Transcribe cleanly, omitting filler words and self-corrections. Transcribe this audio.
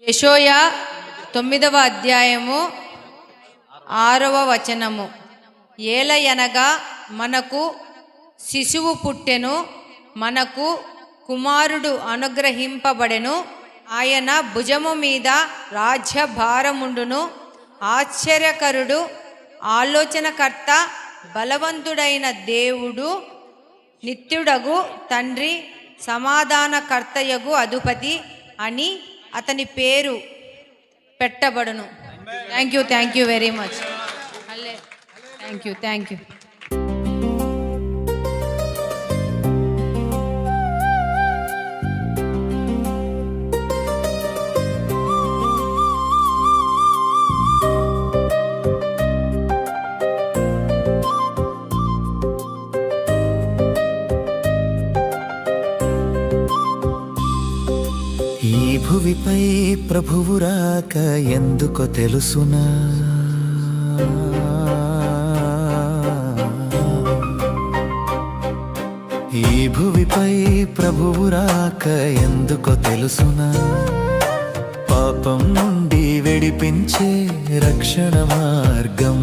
యెషయా 9వ అధ్యాయము 6వ వచనము. ఏలయనగా మనకు శిశువు పుట్టెను, మనకు కుమారుడు అనుగ్రహింపబడెను, ఆయన భుజము మీద రాజ్యభారముండును. ఆశ్చర్యకరుడు, ఆలోచనకర్త, బలవంతుడైన దేవుడు, నిత్యుడగు తండ్రి, సమాధానకర్తయగు అధిపతి అని అతని పేరు పెట్టబడును. Thank you very much. Thank you. ఈ భువిపై ప్రభువు రాక ఎందుకో తెలుసునా? ఈ భువిపై ప్రభువు రాక ఎందుకో తెలుసునా? పాపం నుండి విడిపించే రక్షణ మార్గం